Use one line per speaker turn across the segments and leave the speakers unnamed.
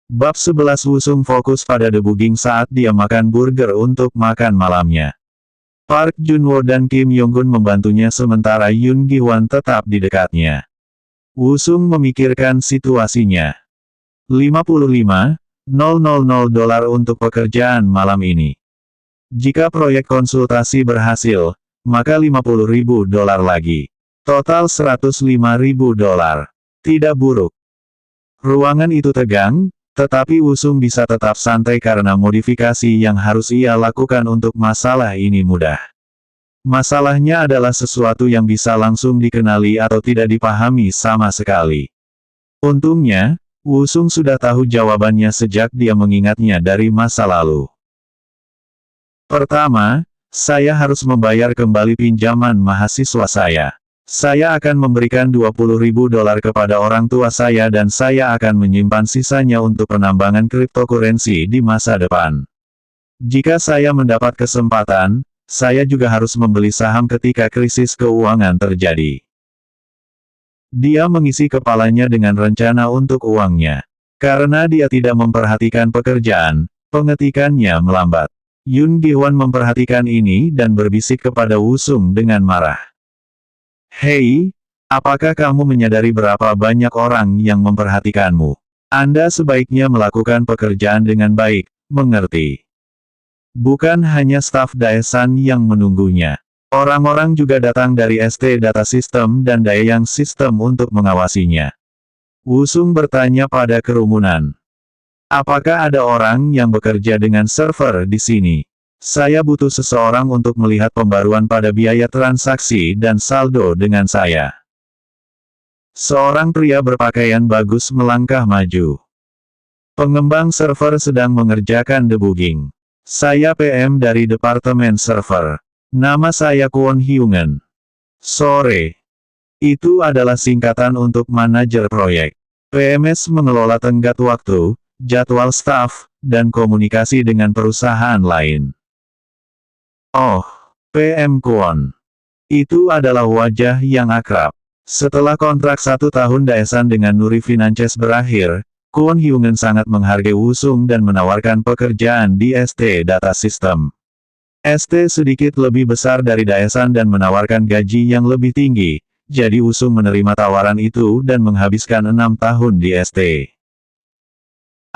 Bab 11 Wusung fokus pada debugging saat dia makan burger untuk makan malamnya. Park Junwo dan Kim Yonggun membantunya sementara Yoon Gi-hwan tetap di dekatnya. Wusung memikirkan situasinya. 55,000 dolar untuk pekerjaan malam ini. Jika proyek konsultasi berhasil, maka 50.000 dolar lagi. Total 105.000 dolar. Tidak buruk. Ruangan itu tegang, tetapi Wusung bisa tetap santai karena modifikasi yang harus ia lakukan untuk masalah ini mudah. Masalahnya adalah sesuatu yang bisa langsung dikenali atau tidak dipahami sama sekali. Untungnya, Wusung sudah tahu jawabannya sejak dia mengingatnya dari masa lalu. Pertama, saya harus membayar kembali pinjaman mahasiswa saya. Saya akan memberikan 20.000 dolar kepada orang tua saya dan saya akan menyimpan sisanya untuk penambangan cryptocurrency di masa depan. Jika saya mendapat kesempatan, saya juga harus membeli saham ketika krisis keuangan terjadi. Dia mengisi kepalanya dengan rencana untuk uangnya. Karena dia tidak memperhatikan pekerjaan, pengetikannya melambat. Yoon Gi-hwan memperhatikan ini dan berbisik kepada Wusung dengan marah. Hei, apakah kamu menyadari berapa banyak orang yang memperhatikanmu? Anda sebaiknya melakukan pekerjaan dengan baik, mengerti? Bukan hanya staf Daesan yang menunggunya. Orang-orang juga datang dari ST Data System dan Daeyang System untuk mengawasinya. Wusung bertanya pada kerumunan. Apakah ada orang yang bekerja dengan server di sini? Saya butuh seseorang untuk melihat pembaruan pada biaya transaksi dan saldo dengan saya. Seorang pria berpakaian bagus melangkah maju. Pengembang server sedang mengerjakan debugging. Saya PM dari Departemen Server. Nama saya Kwon Hyungen. Sore. Itu adalah singkatan untuk manajer proyek. PMS mengelola tenggat waktu, jadwal staf, dan komunikasi dengan perusahaan lain. Oh, PM Kwon. Itu adalah wajah yang akrab. Setelah kontrak 1 tahun Daesan dengan Nuri Finances berakhir, Kwon Hyungen sangat menghargai Wusung dan menawarkan pekerjaan di ST Data System. ST sedikit lebih besar dari Daesan dan menawarkan gaji yang lebih tinggi, jadi Wusung menerima tawaran itu dan menghabiskan 6 tahun di ST.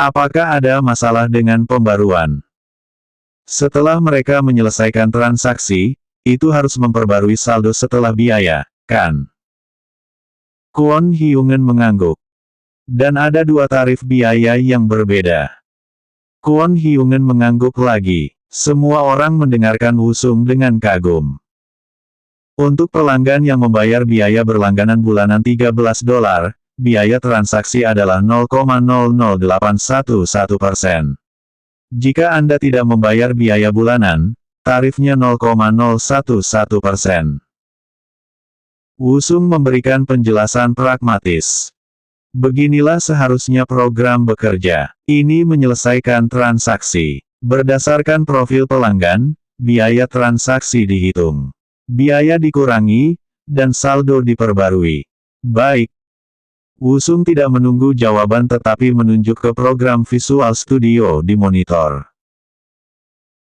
Apakah ada masalah dengan pembaruan? Setelah mereka menyelesaikan transaksi, itu harus memperbarui saldo setelah biaya, kan? Kwon Hyungen mengangguk. Dan ada 2 tarif biaya yang berbeda. Kwon Hyungen mengangguk lagi. Semua orang mendengarkan Wusung dengan kagum. Untuk pelanggan yang membayar biaya berlangganan bulanan 13 dolar, biaya transaksi adalah 0,00811%. Jika Anda tidak membayar biaya bulanan, tarifnya 0,011%. Wusung memberikan penjelasan pragmatis. Beginilah seharusnya program bekerja. Ini menyelesaikan transaksi. Berdasarkan profil pelanggan, biaya transaksi dihitung. Biaya dikurangi, dan saldo diperbarui. Baik. Wusung tidak menunggu jawaban tetapi menunjuk ke program Visual Studio di monitor.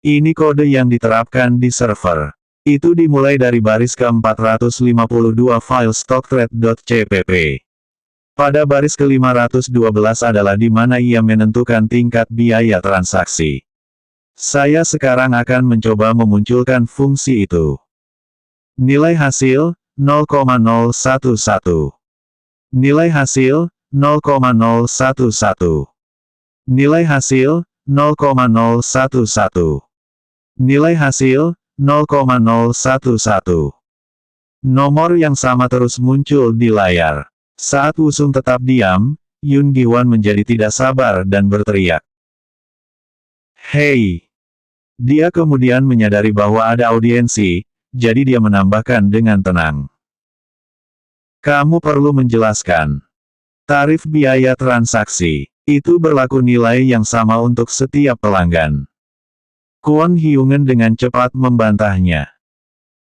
Ini kode yang diterapkan di server. Itu dimulai dari baris ke-452 file stockthread.cpp. Pada baris ke-512 adalah di mana ia menentukan tingkat biaya transaksi. Saya sekarang akan mencoba memunculkan fungsi itu. Nilai hasil, 0,011. Nilai hasil, 0,011. Nilai hasil, 0,011. Nilai hasil, 0,011. Nomor yang sama terus muncul di layar. Saat Wusung tetap diam, Yoon Gi-hwan menjadi tidak sabar dan berteriak. Hei! Dia kemudian menyadari bahwa ada audiensi, jadi dia menambahkan dengan tenang. Kamu perlu menjelaskan. Tarif biaya transaksi. Itu berlaku nilai yang sama untuk setiap pelanggan. Kwon Hyungen dengan cepat membantahnya.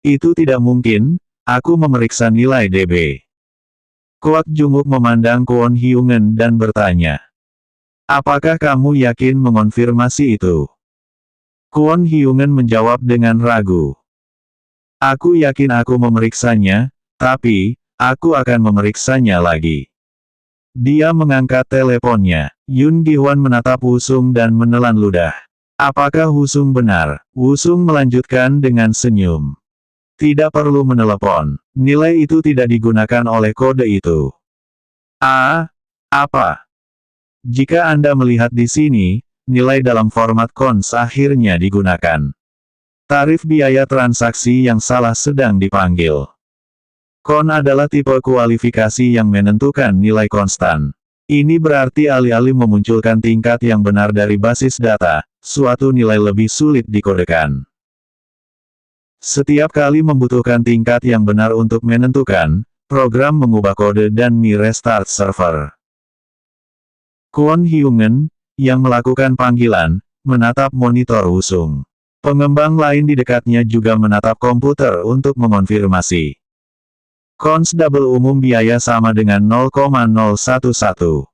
Itu tidak mungkin, aku memeriksa nilai DB. Kwak Junguk memandang Kwon Hyungen dan bertanya. Apakah kamu yakin mengonfirmasi itu? Kwon Hyungen menjawab dengan ragu. Aku yakin aku memeriksanya, tapi, aku akan memeriksanya lagi. Dia mengangkat teleponnya. Yoon Gi-hwan menatap Wusung dan menelan ludah. Apakah Wusung benar? Wusung melanjutkan dengan senyum. Tidak perlu menelepon. Nilai itu tidak digunakan oleh kode itu. Apa? Jika Anda melihat di sini, nilai dalam format cons akhirnya digunakan. Tarif biaya transaksi yang salah sedang dipanggil. Con adalah tipe kualifikasi yang menentukan nilai konstan. Ini berarti alih-alih memunculkan tingkat yang benar dari basis data, suatu nilai lebih sulit dikodekan. Setiap kali membutuhkan tingkat yang benar untuk menentukan, program mengubah kode dan me-restart server. Kwon Hyungen, yang melakukan panggilan, menatap monitor Wusung. Pengembang lain di dekatnya juga menatap komputer untuk mengonfirmasi. Cons double umum biaya sama dengan 0,011.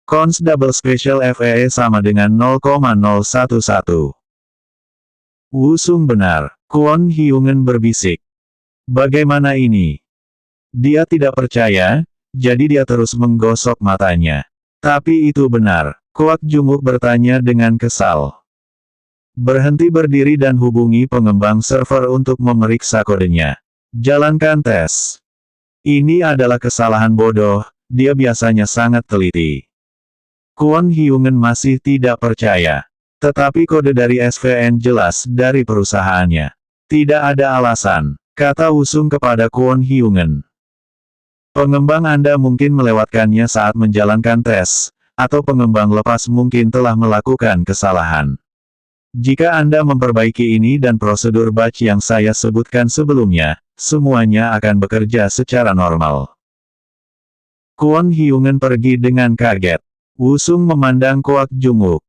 Cons double special FEE sama dengan 0,011. Wusung benar, Kwon Hyungen berbisik. Bagaimana ini? Dia tidak percaya, jadi dia terus menggosok matanya. Tapi itu benar, Kwak Junguk bertanya dengan kesal. Berhenti berdiri dan hubungi pengembang server untuk memeriksa kodenya. Jalankan tes. Ini adalah kesalahan bodoh, dia biasanya sangat teliti. Kwon Hyungen masih tidak percaya. Tetapi kode dari SVN jelas dari perusahaannya. Tidak ada alasan, kata Wusung kepada Kwon Hyungen. Pengembang Anda mungkin melewatkannya saat menjalankan tes, atau pengembang lepas mungkin telah melakukan kesalahan. Jika Anda memperbaiki ini dan prosedur batch yang saya sebutkan sebelumnya, semuanya akan bekerja secara normal. Kwon Hyungen pergi dengan kaget. Wusung memandang Kwak Junguk.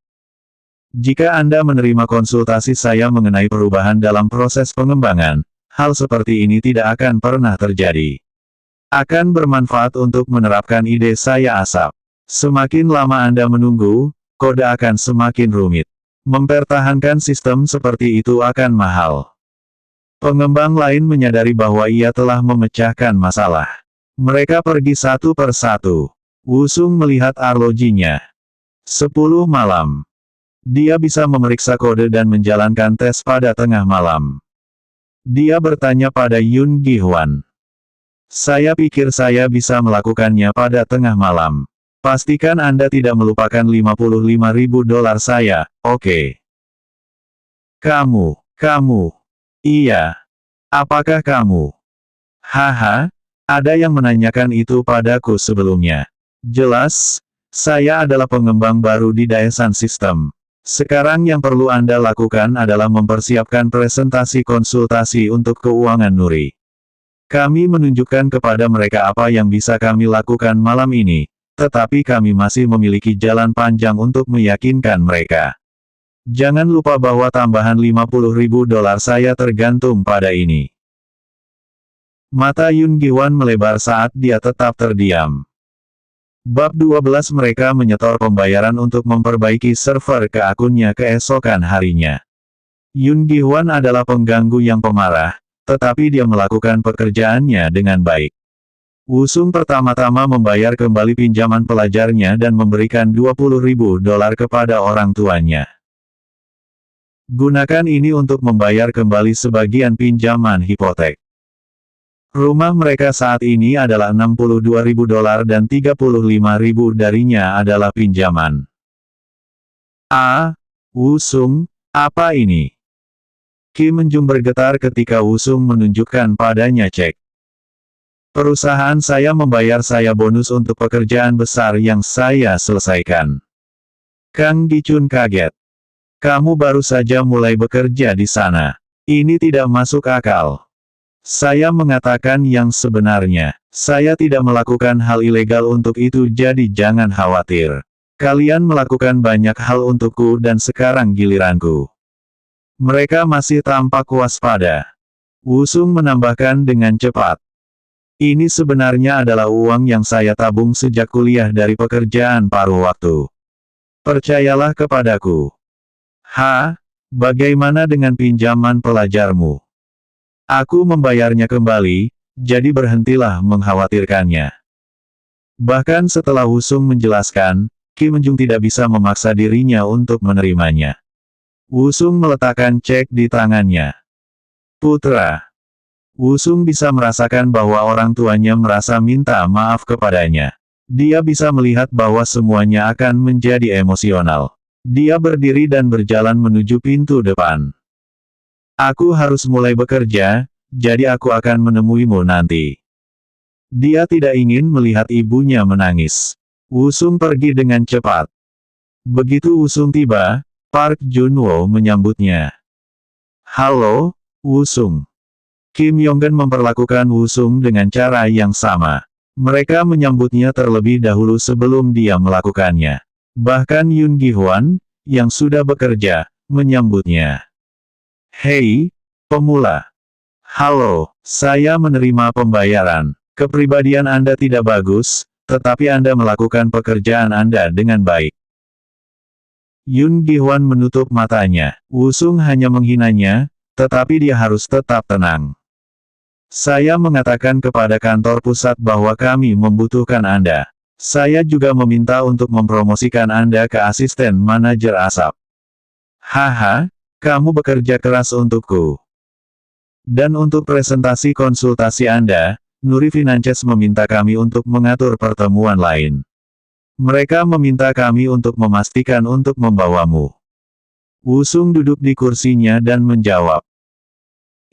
Jika Anda menerima konsultasi saya mengenai perubahan dalam proses pengembangan, hal seperti ini tidak akan pernah terjadi. Akan bermanfaat untuk menerapkan ide saya ASAP. Semakin lama Anda menunggu, kode akan semakin rumit. Mempertahankan sistem seperti itu akan mahal. Pengembang lain menyadari bahwa ia telah memecahkan masalah. Mereka pergi satu per satu. Wusung melihat arlojinya. 10 malam. Dia bisa memeriksa kode dan menjalankan tes pada tengah malam. Dia bertanya pada Yoon Gi-hwan. Saya pikir saya bisa melakukannya pada tengah malam. Pastikan Anda tidak melupakan $55.000 saya, oke? Kamu. Iya. Apakah kamu? Haha, ada yang menanyakan itu padaku sebelumnya. Jelas, saya adalah pengembang baru di Daesan System. Sekarang yang perlu Anda lakukan adalah mempersiapkan presentasi konsultasi untuk keuangan Nuri. Kami menunjukkan kepada mereka apa yang bisa kami lakukan malam ini. Tetapi kami masih memiliki jalan panjang untuk meyakinkan mereka. Jangan lupa bahwa tambahan $50.000 saya tergantung pada ini. Mata Yoon Gi-hwan melebar saat dia tetap terdiam. Bab 12 mereka menyetor pembayaran untuk memperbaiki server ke akunnya keesokan harinya. Yoon Gi-hwan adalah pengganggu yang pemarah, tetapi dia melakukan pekerjaannya dengan baik. Wusung pertama-tama membayar kembali pinjaman pelajarnya dan memberikan $20.000 kepada orang tuanya. Gunakan ini untuk membayar kembali sebagian pinjaman hipotek. Rumah mereka saat ini adalah $62.000 dan $35.000 darinya adalah pinjaman. Wusung, apa ini? Kim Menjung bergetar ketika Wusung menunjukkan padanya cek. Perusahaan saya membayar saya bonus untuk pekerjaan besar yang saya selesaikan. Kang Gi-chun kaget. Kamu baru saja mulai bekerja di sana. Ini tidak masuk akal. Saya mengatakan yang sebenarnya. Saya tidak melakukan hal ilegal untuk itu jadi jangan khawatir. Kalian melakukan banyak hal untukku dan sekarang giliranku. Mereka masih tampak waspada. Wusung menambahkan dengan cepat. Ini sebenarnya adalah uang yang saya tabung sejak kuliah dari pekerjaan paruh waktu. Percayalah kepadaku. Bagaimana dengan pinjaman pelajarmu? Aku membayarnya kembali, jadi berhentilah mengkhawatirkannya. Bahkan setelah Wusung menjelaskan, Kim Enjung tidak bisa memaksa dirinya untuk menerimanya. Wusung meletakkan cek di tangannya. Putra. Wusung bisa merasakan bahwa orang tuanya merasa minta maaf kepadanya. Dia bisa melihat bahwa semuanya akan menjadi emosional. Dia berdiri dan berjalan menuju pintu depan. Aku harus mulai bekerja, jadi aku akan menemuimu nanti. Dia tidak ingin melihat ibunya menangis. Wusung pergi dengan cepat. Begitu Wusung tiba, Park Junwo menyambutnya. Halo, Wusung. Kim Yonggen memperlakukan Wusung dengan cara yang sama. Mereka menyambutnya terlebih dahulu sebelum dia melakukannya. Bahkan Yoon Gi-hwan, yang sudah bekerja, menyambutnya. Hei, pemula. Halo, saya menerima pembayaran. Kepribadian Anda tidak bagus, tetapi Anda melakukan pekerjaan Anda dengan baik. Yoon Gi-hwan menutup matanya. Wusung hanya menghinanya, tetapi dia harus tetap tenang. Saya mengatakan kepada kantor pusat bahwa kami membutuhkan Anda. Saya juga meminta untuk mempromosikan Anda ke asisten manajer asap. Kamu bekerja keras untukku. Dan untuk presentasi konsultasi Anda, Nuri Finances meminta kami untuk mengatur pertemuan lain. Mereka meminta kami untuk memastikan untuk membawamu. Wusung duduk di kursinya dan menjawab.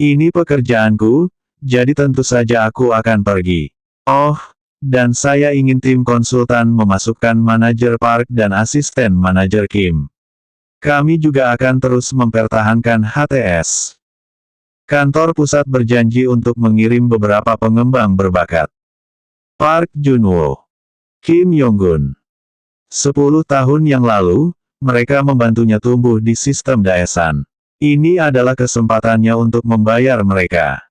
Ini pekerjaanku, jadi tentu saja aku akan pergi. Dan saya ingin tim konsultan memasukkan manajer Park dan asisten manajer Kim. Kami juga akan terus mempertahankan HTS. Kantor pusat berjanji untuk mengirim beberapa pengembang berbakat. Park Junwo. Kim Yonggun. 10 tahun yang lalu, mereka membantunya tumbuh di sistem Daesan. Ini adalah kesempatannya untuk membayar mereka.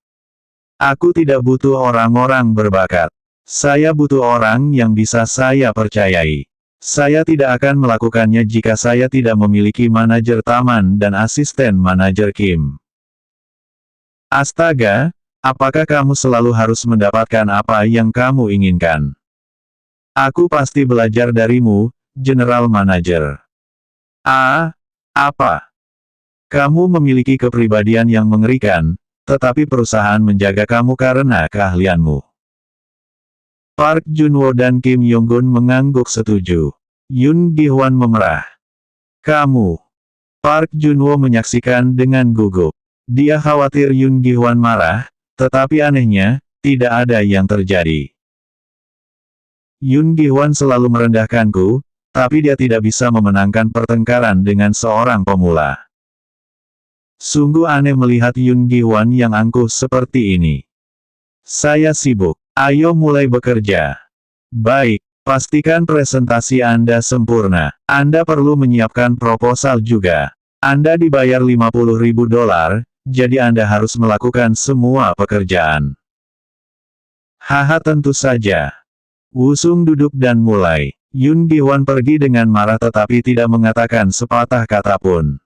Aku tidak butuh orang-orang berbakat. Saya butuh orang yang bisa saya percayai. Saya tidak akan melakukannya jika saya tidak memiliki manajer taman dan asisten manajer Kim. Astaga, apakah kamu selalu harus mendapatkan apa yang kamu inginkan? Aku pasti belajar darimu, General Manager. Apa? Kamu memiliki kepribadian yang mengerikan, tetapi perusahaan menjaga kamu karena keahlianmu. Park Junwo dan Kim Yonggun mengangguk setuju. Yoon Gi-hwan memerah. Kamu. Park Junwo menyaksikan dengan gugup. Dia khawatir Yoon Gi-hwan marah, tetapi anehnya, tidak ada yang terjadi. Yoon Gi-hwan selalu merendahkanku, tapi dia tidak bisa memenangkan pertengkaran dengan seorang pemula. Sungguh aneh melihat Yoon Gi-hwan yang angkuh seperti ini. Saya sibuk. Ayo mulai bekerja. Baik, pastikan presentasi Anda sempurna. Anda perlu menyiapkan proposal juga. Anda dibayar $50.000, jadi Anda harus melakukan semua pekerjaan. Tentu saja. Wusung duduk dan mulai. Yoon Gi-hwan pergi dengan marah tetapi tidak mengatakan sepatah kata pun.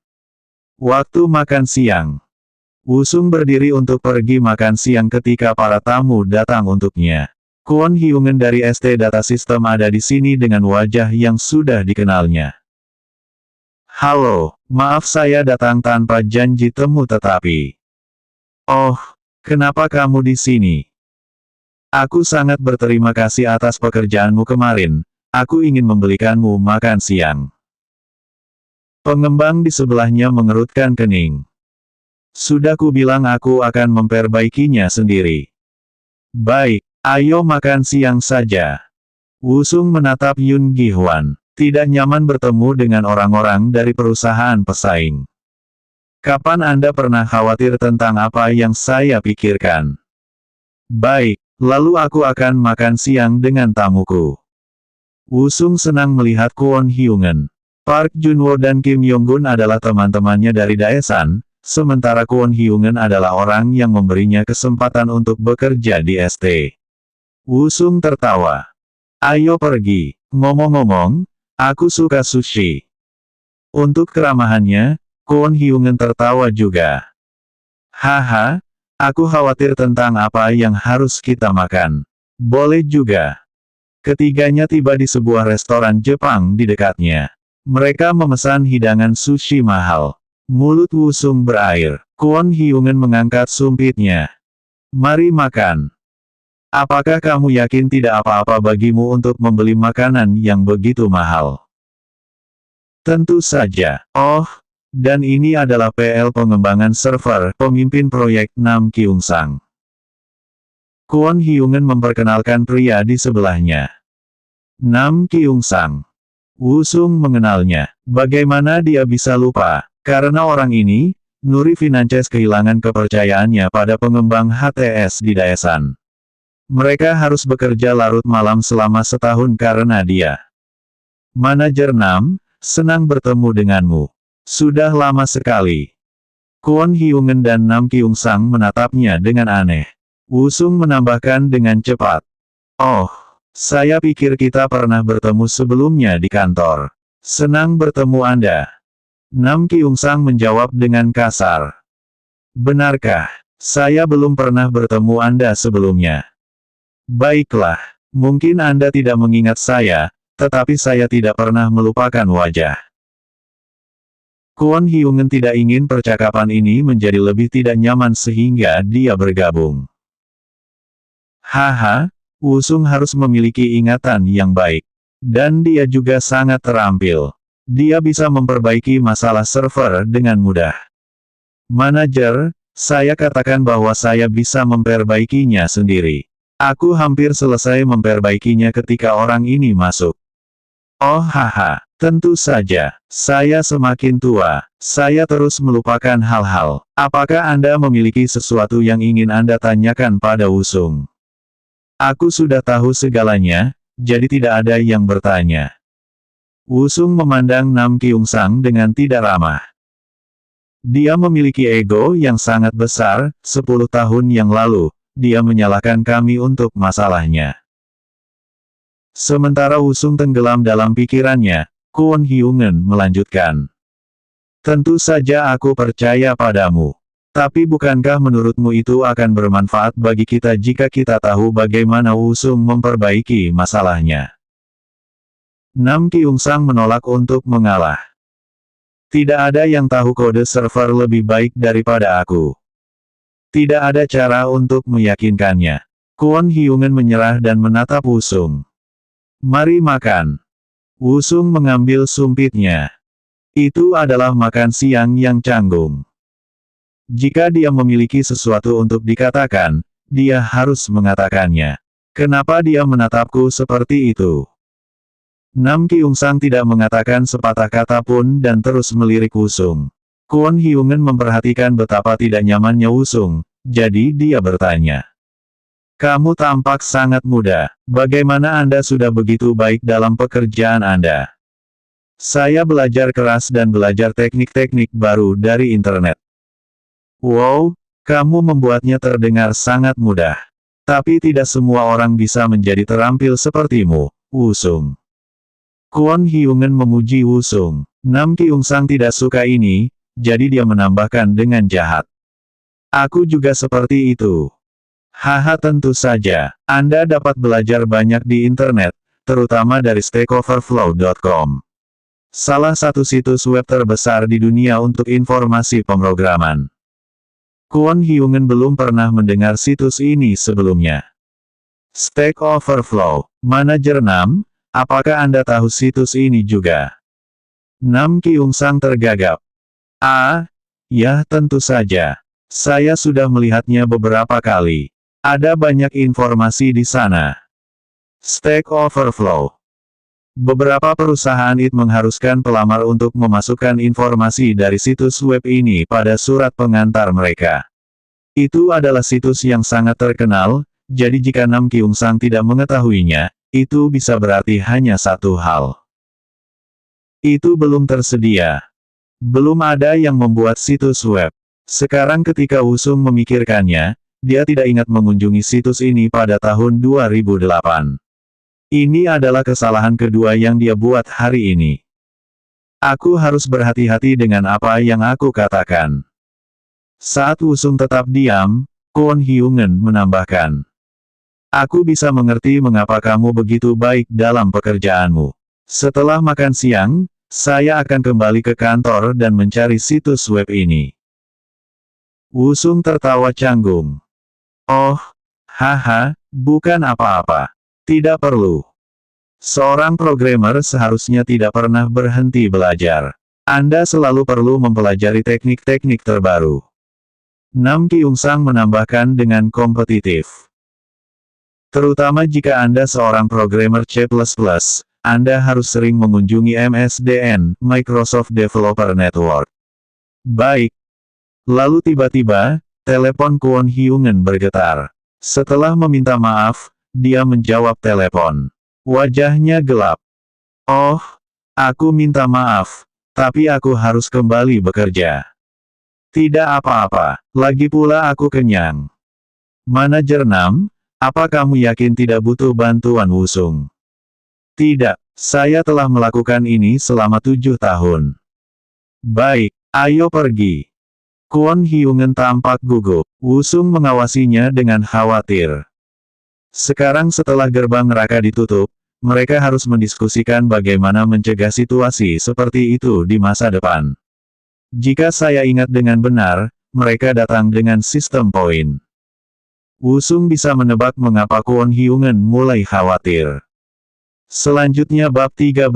Waktu makan siang. Wusung berdiri untuk pergi makan siang ketika para tamu datang untuknya. Kwon Hyungen dari ST Data System ada di sini dengan wajah yang sudah dikenalnya. Halo, maaf saya datang tanpa janji temu tetapi. Kenapa kamu di sini? Aku sangat berterima kasih atas pekerjaanmu kemarin, aku ingin membelikanmu makan siang. Pengembang di sebelahnya mengerutkan kening. Sudah kubilang aku akan memperbaikinya sendiri. Baik, ayo makan siang saja. Wusung menatap Yoon Gi-hwan. Tidak nyaman bertemu dengan orang-orang dari perusahaan pesaing. Kapan Anda pernah khawatir tentang apa yang saya pikirkan? Baik, lalu aku akan makan siang dengan tamuku. Wusung senang melihat Kwon Hyungen. Park Junwo dan Kim Yonggun adalah teman-temannya dari Daesan. Sementara Kwon Hyungen adalah orang yang memberinya kesempatan untuk bekerja di ST. Wusung tertawa. Ayo pergi. Ngomong-ngomong, aku suka sushi. Untuk keramahannya, Kwon Hyungen tertawa juga. Haha, aku khawatir tentang apa yang harus kita makan. Boleh juga. Ketiganya tiba di sebuah restoran Jepang di dekatnya. Mereka memesan hidangan sushi mahal. Mulut Wusung berair. Kwon Hyungen mengangkat sumpitnya. Mari makan. Apakah kamu yakin tidak apa-apa bagimu untuk membeli makanan yang begitu mahal? Tentu saja. Oh, dan ini adalah PL pengembangan server, pemimpin proyek Nam Kyung-sang. Kwon Hyungen memperkenalkan pria di sebelahnya. Nam Kyung-sang. Wusung mengenalnya. Bagaimana dia bisa lupa? Karena orang ini, Nuri Finances kehilangan kepercayaannya pada pengembang HTS di Daesan. Mereka harus bekerja larut malam selama setahun karena dia. Manajer Nam, senang bertemu denganmu. Sudah lama sekali. Kwon Hyungen dan Nam Kyung-sang menatapnya dengan aneh. Wusung menambahkan dengan cepat. Oh, saya pikir kita pernah bertemu sebelumnya di kantor. Senang bertemu Anda. Nam Kyung-sang menjawab dengan kasar. Benarkah? Saya belum pernah bertemu Anda sebelumnya. Baiklah, mungkin Anda tidak mengingat saya, tetapi saya tidak pernah melupakan wajah. Kwon Hyungen tidak ingin percakapan ini menjadi lebih tidak nyaman sehingga dia bergabung. Haha, Wusung harus memiliki ingatan yang baik. Dan dia juga sangat terampil. Dia bisa memperbaiki masalah server dengan mudah. Manajer, saya katakan bahwa saya bisa memperbaikinya sendiri. Aku hampir selesai memperbaikinya ketika orang ini masuk. Oh haha, tentu saja, saya semakin tua, saya terus melupakan hal-hal. Apakah Anda memiliki sesuatu yang ingin Anda tanyakan pada Wusung? Aku sudah tahu segalanya, jadi tidak ada yang bertanya. Wusung memandang Nam Kyung-sang dengan tidak ramah. Dia memiliki ego yang sangat besar, 10 tahun yang lalu, dia menyalahkan kami untuk masalahnya. Sementara Wusung tenggelam dalam pikirannya, Kwon Hyungen melanjutkan. Tentu saja aku percaya padamu. Tapi bukankah menurutmu itu akan bermanfaat bagi kita jika kita tahu bagaimana Wusung memperbaiki masalahnya? Nam Kyung-sang menolak untuk mengalah. Tidak ada yang tahu kode server lebih baik daripada aku. Tidak ada cara untuk meyakinkannya. Kwon Hyungen menyerah dan menatap Wusung. Mari makan. Wusung mengambil sumpitnya. Itu adalah makan siang yang canggung. Jika dia memiliki sesuatu untuk dikatakan, dia harus mengatakannya. Kenapa dia menatapku seperti itu? Nam Kyung-sang tidak mengatakan sepatah kata pun dan terus melirik Wusung. Kwon Hyungen memperhatikan betapa tidak nyamannya Wusung, jadi dia bertanya. Kamu tampak sangat muda, bagaimana Anda sudah begitu baik dalam pekerjaan Anda? Saya belajar keras dan belajar teknik-teknik baru dari internet. Wow, kamu membuatnya terdengar sangat mudah. Tapi tidak semua orang bisa menjadi terampil sepertimu, Wusung. Kwon Hyungen memuji Wusung. Nam Kyung-sang tidak suka ini, jadi dia menambahkan dengan jahat. Aku juga seperti itu. Haha, tentu saja, Anda dapat belajar banyak di internet, terutama dari stackoverflow.com. Salah satu situs web terbesar di dunia untuk informasi pemrograman. Kwon Hyungen belum pernah mendengar situs ini sebelumnya. Stack Overflow, Manajer Nam, apakah Anda tahu situs ini juga? Nam Kyung-sang tergagap. Ah, ya tentu saja. Saya sudah melihatnya beberapa kali. Ada banyak informasi di sana. Stack Overflow. Beberapa perusahaan IT mengharuskan pelamar untuk memasukkan informasi dari situs web ini pada surat pengantar mereka. Itu adalah situs yang sangat terkenal, jadi jika Nam Kyung-sang tidak mengetahuinya, itu bisa berarti hanya satu hal. Itu belum tersedia. Belum ada yang membuat situs web. Sekarang ketika Wusung memikirkannya, dia tidak ingat mengunjungi situs ini pada tahun 2008. Ini adalah kesalahan kedua yang dia buat hari ini. Aku harus berhati-hati dengan apa yang aku katakan. Saat Wusung tetap diam, Kwon Hyungen menambahkan. Aku bisa mengerti mengapa kamu begitu baik dalam pekerjaanmu. Setelah makan siang, saya akan kembali ke kantor dan mencari situs web ini. Wusung tertawa canggung. Oh, haha, bukan apa-apa. Tidak perlu. Seorang programmer seharusnya tidak pernah berhenti belajar. Anda selalu perlu mempelajari teknik-teknik terbaru. Nam Kyungsang menambahkan dengan kompetitif. Terutama jika Anda seorang programmer C++, Anda harus sering mengunjungi MSDN, Microsoft Developer Network. Baik. Lalu tiba-tiba, telepon Kwon Hyungen bergetar. Setelah meminta maaf, dia menjawab telepon. Wajahnya gelap. Oh, aku minta maaf, tapi aku harus kembali bekerja. Tidak apa-apa, lagi pula aku kenyang. Manajer Nam, apa kamu yakin tidak butuh bantuan Wusung? Tidak, saya telah melakukan ini selama 7 tahun. Baik, ayo pergi. Kwon Hyungen tampak gugup. Wusung mengawasinya dengan khawatir. Sekarang setelah gerbang neraka ditutup, mereka harus mendiskusikan bagaimana mencegah situasi seperti itu di masa depan. Jika saya ingat dengan benar, mereka datang dengan sistem poin. Wusung bisa menebak mengapa Kwon Hyungen mulai khawatir. Selanjutnya bab 13.